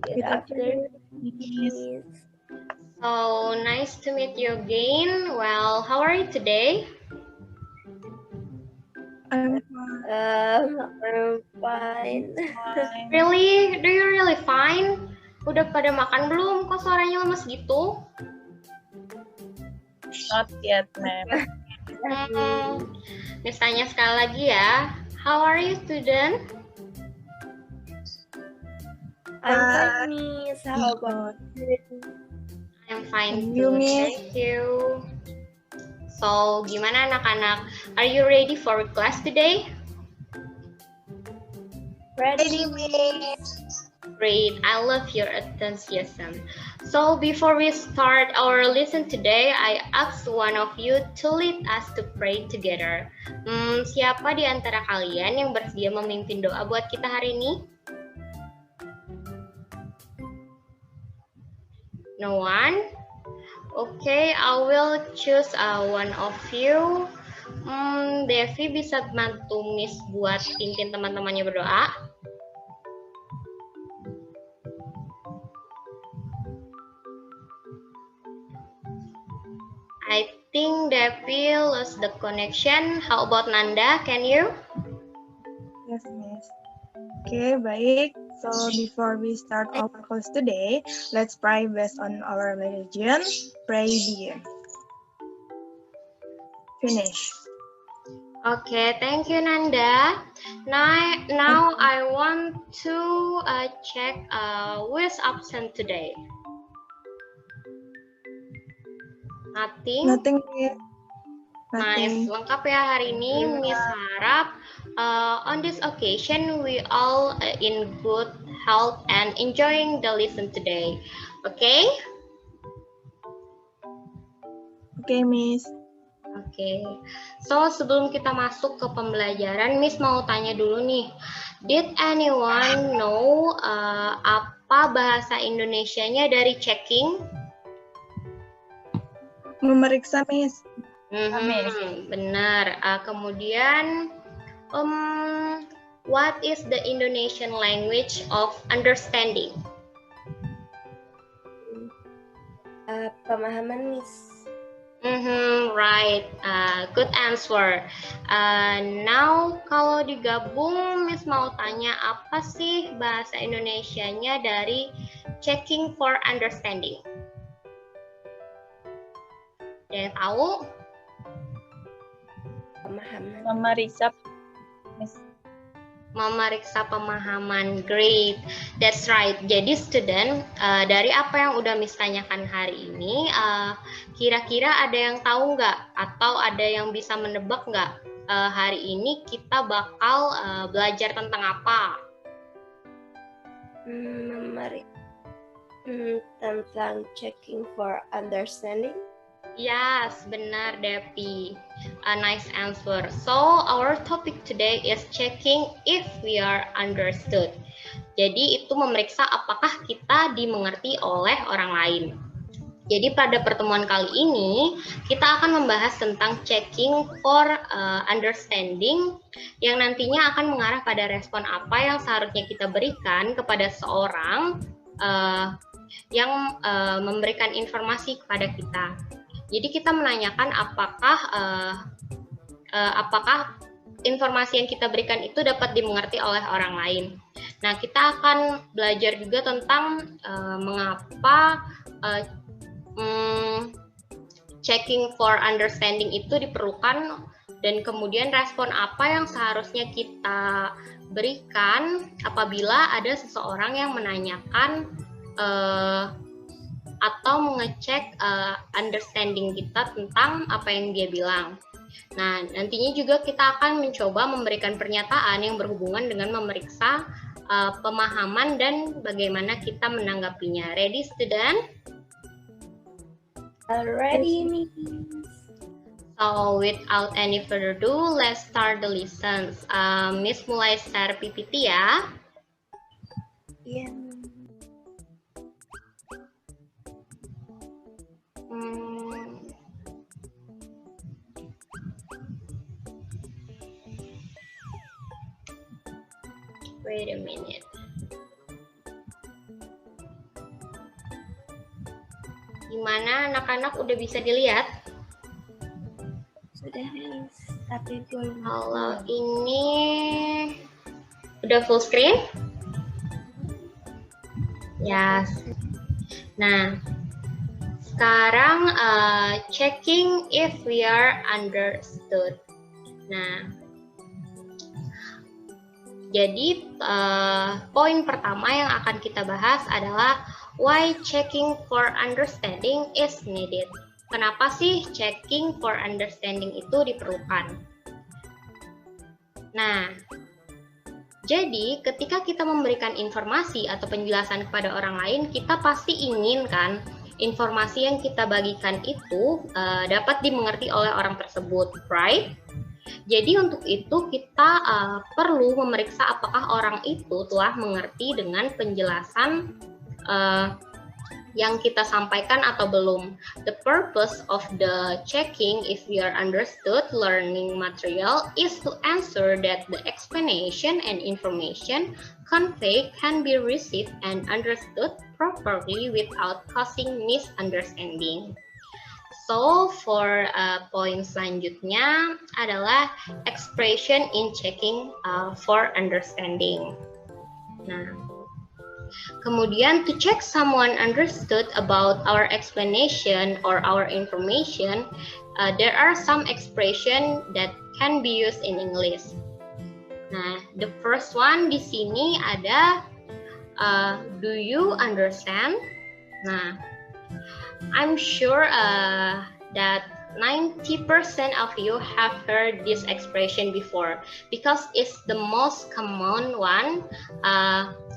Good afternoon, Miss. Miss. So nice to meet you again. Well, how are you today? I'm I'm fine. fine. Really? Do you really fine? Udah pada makan belum? Kok suaranya lemes gitu? Not yet, ma'am. Miss tanya sekali lagi ya. How are you, student? I'm fine, Miss. How about you? I'm fine Thank you, too. Miss. Thank you. So, gimana anak-anak? Are you ready for class today? Ready, Great, I love your enthusiasm. So before we start our lesson today, I ask one of you to lead us to pray together. Siapa di antara kalian yang bersedia memimpin doa buat kita hari ini? No one? Okay, I will choose one of you. Devi bisa bantu Miss buat pimpin teman-temannya berdoa. I think Devi lost the connection. How about Nanda? Can you? Yes, Miss. Okay, baik. So before we start our class today, let's pray based on our religion. Pray begin. Finish. Okay, thank you, Nanda. Now I want to check who is absent today. Nothing. Nothing, Miss. Nice, Nothing. lengkap ya hari ini. Miss harap on this occasion we all in good health and enjoying the lesson today. Okay? Okay, Miss. Oke, so sebelum kita masuk ke pembelajaran, Miss mau tanya dulu nih, did anyone know apa bahasa Indonesianya dari checking? Memeriksa, Miss. Miss. Benar. Kemudian, what is the Indonesian language of understanding? Pemahaman, Miss. Right, good answer. Now kalau digabung, Miss mau tanya apa sih bahasa Indonesianya dari checking for understanding? Ada yang tahu? Pemahaman. Memeriksa, Miss. Memeriksa pemahaman. Great, that's right. Jadi student, dari apa yang udah Miss tanyakan hari ini, kira-kira ada yang tahu nggak atau ada yang bisa menebak nggak hari ini kita bakal belajar tentang apa? Tentang checking for understanding. Yes, benar Devi. A nice answer. So, our topic today is checking if we are understood. Jadi, itu memeriksa apakah kita dimengerti oleh orang lain. Jadi, pada pertemuan kali ini, kita akan membahas tentang checking for understanding yang nantinya akan mengarah pada respon apa yang seharusnya kita berikan kepada seorang yang memberikan informasi kepada kita. Jadi kita menanyakan apakah informasi yang kita berikan itu dapat dimengerti oleh orang lain. Nah, kita akan belajar juga tentang mengapa checking for understanding itu diperlukan dan kemudian respon apa yang seharusnya kita berikan apabila ada seseorang yang menanyakan atau mengecek understanding kita tentang apa yang dia bilang. Nah, nantinya juga kita akan mencoba memberikan pernyataan yang berhubungan dengan memeriksa pemahaman dan bagaimana kita menanggapinya. Ready, student? Ready, Miss. So, without any further ado, let's start the lessons. Miss mulai share PPT ya. Iya. Wait a minute. Gimana anak-anak, udah bisa dilihat? Sudah, Miss. Tapi belum. Kalau ini udah full screen? Yes. Nah, sekarang checking if we are understood. Nah, jadi poin pertama yang akan kita bahas adalah why checking for understanding is needed. Kenapa sih checking for understanding itu diperlukan? Nah, jadi ketika kita memberikan informasi atau penjelasan kepada orang lain, kita pasti ingin kan informasi yang kita bagikan itu dapat dimengerti oleh orang tersebut, right? Jadi untuk itu kita perlu memeriksa apakah orang itu telah mengerti dengan penjelasan yang kita sampaikan atau belum. The purpose of the checking if we are understood learning material is to ensure that the explanation and information conveyed can be received and understood properly without causing misunderstanding. So for poin selanjutnya adalah expression in checking for understanding. Nah, kemudian to check someone understood about our explanation or our information, there are some expression that can be used in English. Nah, the first one di sini ada do you understand? Nah, I'm sure that 90% of you have heard this expression before because it's the most common one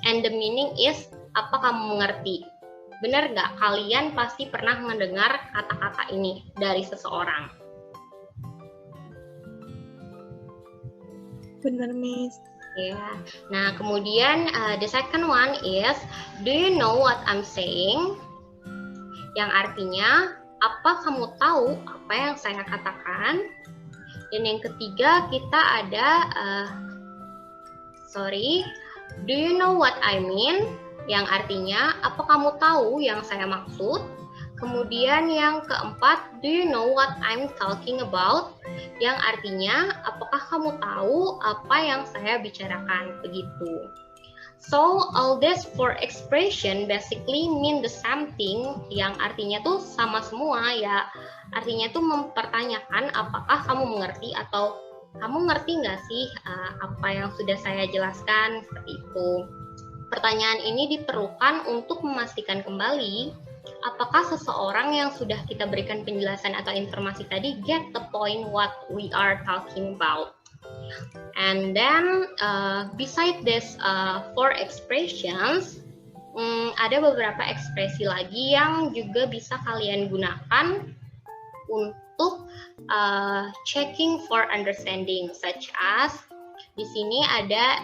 and the meaning is apa kamu mengerti? Benar nggak? Kalian pasti pernah mendengar kata-kata ini dari seseorang. Benar, Miss. Ya. Nah, kemudian the second one is do you know what I'm saying? Yang artinya, apa kamu tahu apa yang saya katakan? Dan yang ketiga kita ada, do you know what I mean? Yang artinya, apa kamu tahu yang saya maksud? Kemudian yang keempat, do you know what I'm talking about? Yang artinya, apakah kamu tahu apa yang saya bicarakan? Begitu. So, all this four expression basically mean the same thing, yang artinya tuh sama semua ya. Artinya tuh mempertanyakan apakah kamu mengerti atau kamu ngerti nggak sih apa yang sudah saya jelaskan, seperti itu. Pertanyaan ini diperlukan untuk memastikan kembali apakah seseorang yang sudah kita berikan penjelasan atau informasi tadi get the point what we are talking about. And then beside this four expressions, ada beberapa ekspresi lagi yang juga bisa kalian gunakan untuk checking for understanding, such as di sini ada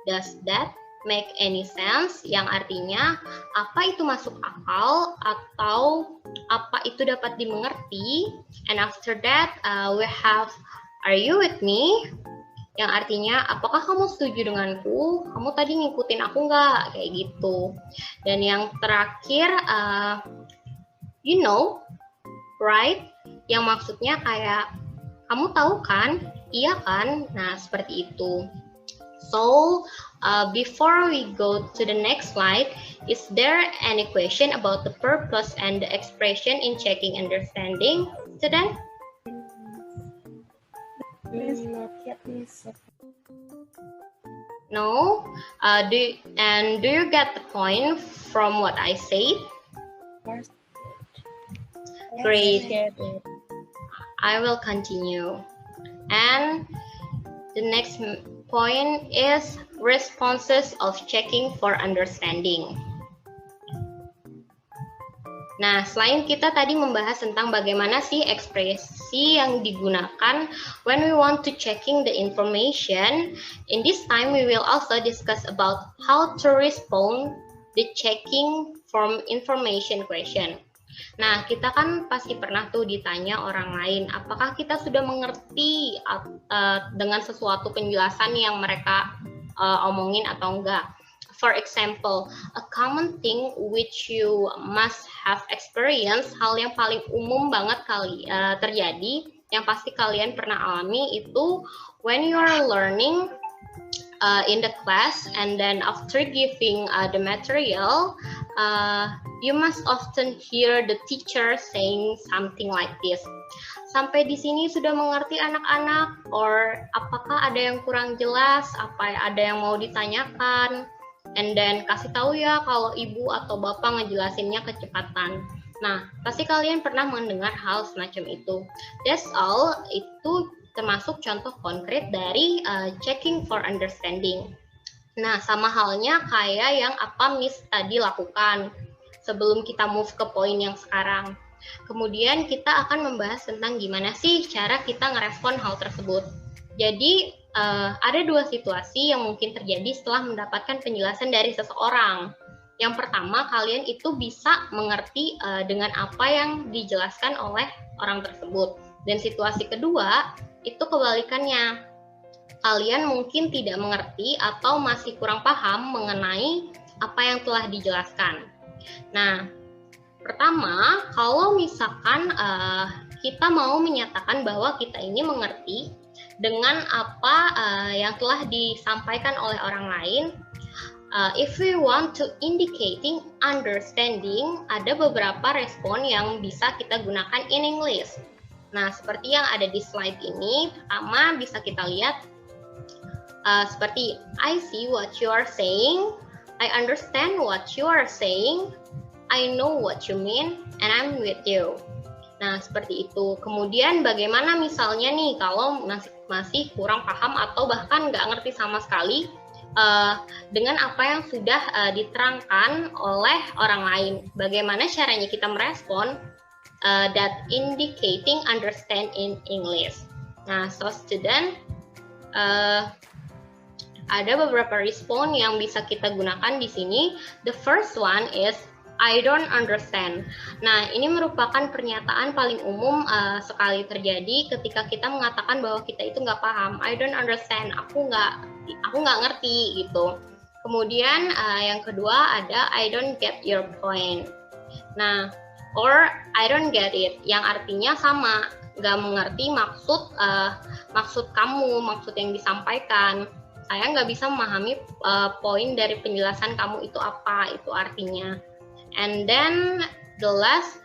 does that make any sense, yang artinya apa itu masuk akal atau apa itu dapat dimengerti. And after that we have are you with me, yang artinya apakah kamu setuju denganku, kamu tadi ngikutin aku nggak, kayak gitu. Dan yang terakhir you know right, yang maksudnya kayak kamu tahu kan, iya kan, nah seperti itu. So before we go to the next slide, is there any question about the purpose and the expression in checking understanding, student? Not yet, Miss. No? Do you get the point from what I said? Great. I will continue. And the next point is responses of checking for understanding. Nah, selain kita tadi membahas tentang bagaimana sih ekspresi yang digunakan when we want to checking the information, in this time we will also discuss about how to respond the checking from information question. Nah, kita kan pasti pernah tuh ditanya orang lain, apakah kita sudah mengerti dengan sesuatu penjelasan yang mereka omongin atau enggak. For example, a common thing which you must have experienced, hal yang paling umum banget terjadi, yang pasti kalian pernah alami itu when you are learning in the class, and then after giving the material, you must often hear the teacher saying something like this. Sampai di sini sudah mengerti anak-anak? Or apakah ada yang kurang jelas? Ada yang mau ditanyakan? And then kasih tahu ya kalau ibu atau bapak ngejelasinnya kecepatan. Nah, pasti kalian pernah mendengar hal semacam itu. That's all, itu termasuk contoh konkret dari checking for understanding. Nah, sama halnya kayak yang apa Miss tadi lakukan sebelum kita move ke poin yang sekarang. Kemudian kita akan membahas tentang gimana sih cara kita ngerespon hal tersebut. Jadi ada dua situasi yang mungkin terjadi setelah mendapatkan penjelasan dari seseorang. Yang pertama, kalian itu bisa mengerti dengan apa yang dijelaskan oleh orang tersebut. Dan situasi kedua, itu kebalikannya. Kalian mungkin tidak mengerti atau masih kurang paham mengenai apa yang telah dijelaskan. Nah, pertama, kalau misalkan kita mau menyatakan bahwa kita ini mengerti dengan apa yang telah disampaikan oleh orang lain, if we want to indicating understanding, ada beberapa respon yang bisa kita gunakan in English. Nah, seperti yang ada di slide ini, pertama bisa kita lihat seperti I see what you are saying, I understand what you are saying, I know what you mean, and I'm with you. Nah, seperti itu. Kemudian bagaimana misalnya nih kalau masih kurang paham atau bahkan nggak ngerti sama sekali dengan apa yang sudah diterangkan oleh orang lain. Bagaimana caranya kita merespon that indicating understand in English. Nah, so student, ada beberapa respon yang bisa kita gunakan di sini. The first one is I don't understand. Nah, ini merupakan pernyataan paling umum sekali terjadi ketika kita mengatakan bahwa kita itu nggak paham. I don't understand. Aku nggak ngerti gitu. Kemudian yang kedua ada I don't get your point. Nah, or I don't get it, yang artinya sama, nggak mengerti maksud kamu, maksud yang disampaikan. Saya nggak bisa memahami poin dari penjelasan kamu itu apa, itu artinya. And then the last,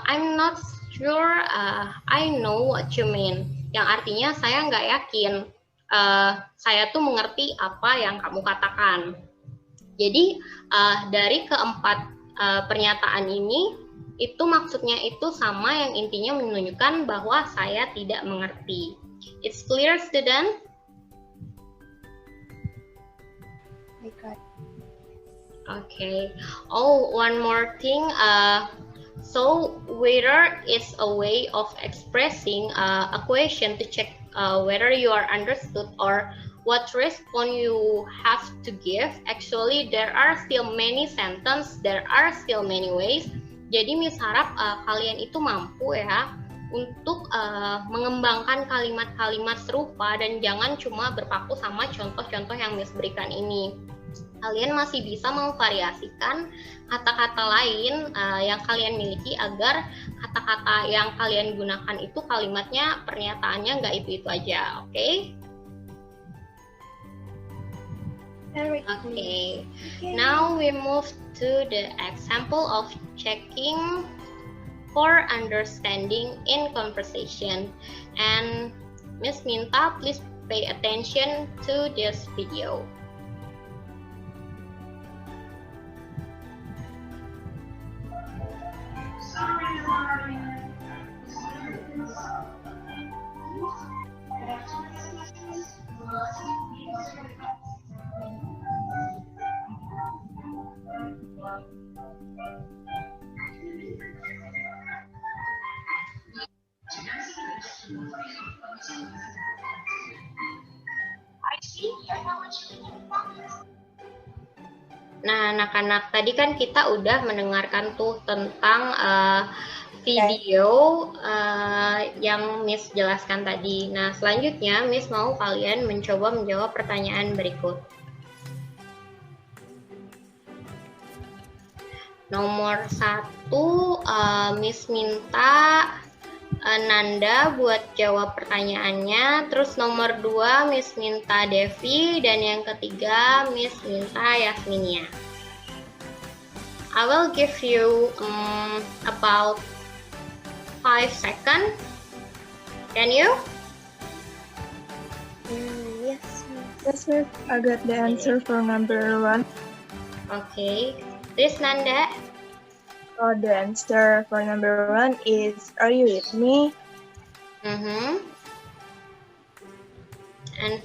I'm not sure I know what you mean. Yang artinya saya nggak yakin saya tuh mengerti apa yang kamu katakan. Jadi dari keempat pernyataan ini, itu maksudnya itu sama, yang intinya menunjukkan bahwa saya tidak mengerti. It's clear, student? Okay. Oh, one more thing. So whether is a way of expressing a question to check whether you are understood or what response you have to give. Actually, there are still many sentences. There are still many ways. Jadi Miss harap kalian itu mampu ya untuk mengembangkan kalimat-kalimat serupa dan jangan cuma berpaku sama contoh-contoh yang Miss berikan ini. Kalian masih bisa memvariasikan kata-kata lain yang kalian miliki agar kata-kata yang kalian gunakan itu kalimatnya, pernyataannya nggak itu-itu aja, oke? Okay. Now we move to the example of checking for understanding in conversation. And Miss minta please pay attention to this video. Nah, anak-anak, tadi kan kita udah mendengarkan tuh tentang video yang Miss jelaskan tadi. Nah, selanjutnya Miss mau kalian mencoba menjawab pertanyaan berikut. Nomor 1, Miss minta Nanda buat jawab pertanyaannya. Terus nomor 2, Miss minta Devi. Dan yang ketiga, Miss minta Yasminia. I will give you about 5 seconds. Can you? Yes, Miss. Yes, sir. I got the answer for number 1. Okay. This Nanda. So the answer for number 1 is, are you with me? And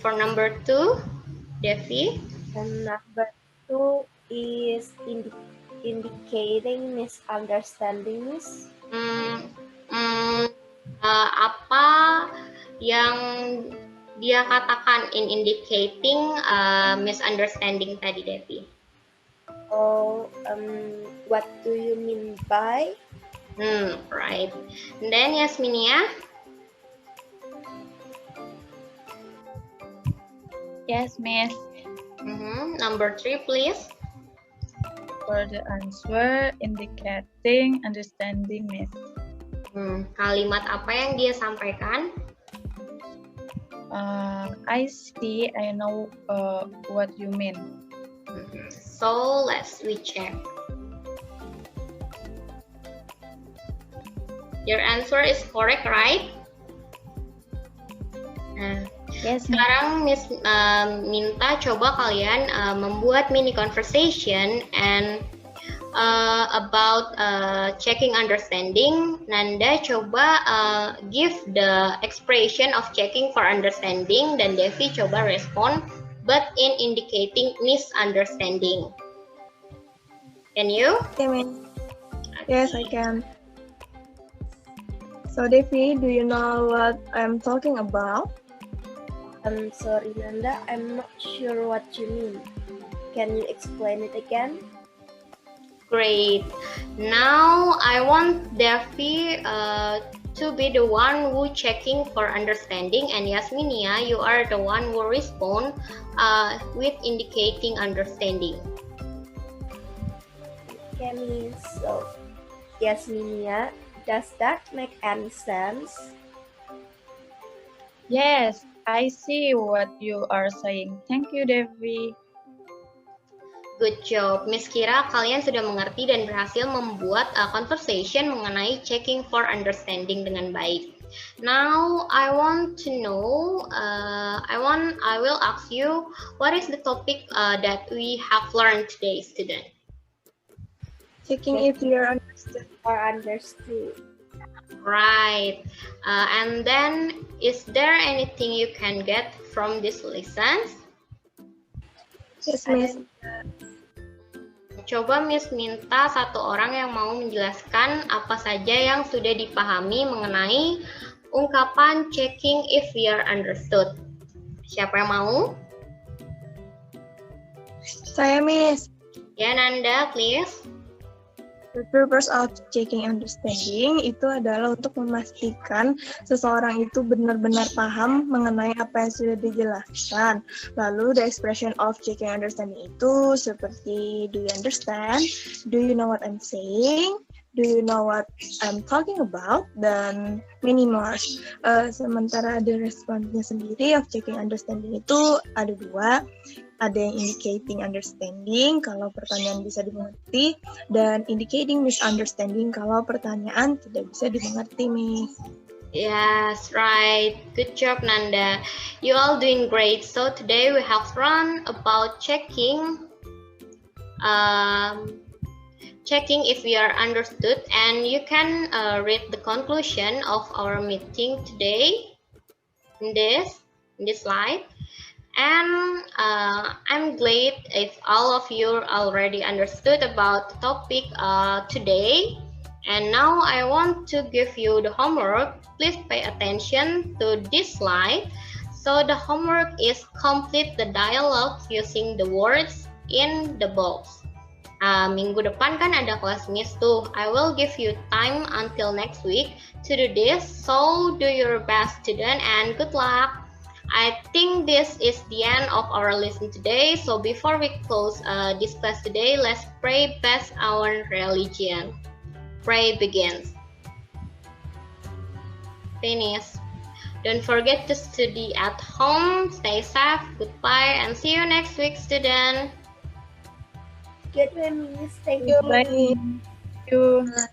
for number 2, Devi. And number 2 is indicating misunderstandings. Apa yang dia katakan in indicating misunderstanding tadi, Devi? Oh, what do you mean by? Right. And then Yasminia. Yes, Miss. Number 3, please. For the answer, indicating understanding, Miss. Kalimat apa yang dia sampaikan? I see, I know what you mean. So let's check. Your answer is correct, right? Yes, Miss. Sekarang Miss minta coba kalian membuat mini conversation and about checking understanding. Nanda coba give the expression of checking for understanding, dan Devi coba respond but in indicating misunderstanding. Can you? Yes, I can. So Devi, do you know what I'm talking about? I'm sorry, Nanda. I'm not sure what you mean. Can you explain it again? Great. Now I want Devi to be the one who checking for understanding, and Yasminia, you are the one who respond with indicating understanding. Okay, Miss. So, Yasminia, does that make any sense? Yes, I see what you are saying. Thank you, Devi. Good job. Miss kira kalian sudah mengerti dan berhasil membuat conversation mengenai checking for understanding dengan baik. Now I want to know, I will ask you, what is the topic that we have learned today, student? Checking if you are understood. Or understood? Right. And then, is there anything you can get from this lessons? Yes, Miss. Coba Miss minta satu orang yang mau menjelaskan apa saja yang sudah dipahami mengenai ungkapan checking if we are understood. Siapa yang mau? Saya, Miss. Ya, Nanda, please. The purpose of checking understanding itu adalah untuk memastikan seseorang itu benar-benar paham mengenai apa yang sudah dijelaskan. Lalu the expression of checking understanding itu seperti, do you understand? Do you know what I'm saying? Do you know what I'm talking about? Dan many more. Sementara ada responsnya sendiri of checking understanding itu ada 2. Ada yang indicating understanding kalau pertanyaan bisa dimengerti, dan indicating misunderstanding kalau pertanyaan tidak bisa dimengerti, Miss. Yes, right. Good job, Nanda. You all doing great. So today we have learned about checking if we are understood, and you can read the conclusion of our meeting today in this slide. And I'm glad if all of you already understood about the topic today. And now I want to give you the homework. Please pay attention to this slide. So the homework is complete the dialogue using the words in the box. Minggu depan kan ada kelas Miss tuh. I will give you time until next week to do this. So do your best, student, and good luck. I think this is the end of our lesson today. So before we close this class today, let's pray past our religion. Pray begins. Finish. Don't forget to study at home. Stay safe. Goodbye and see you next week, student. Goodbye, Miss. Thank Goodbye. you. Thank you.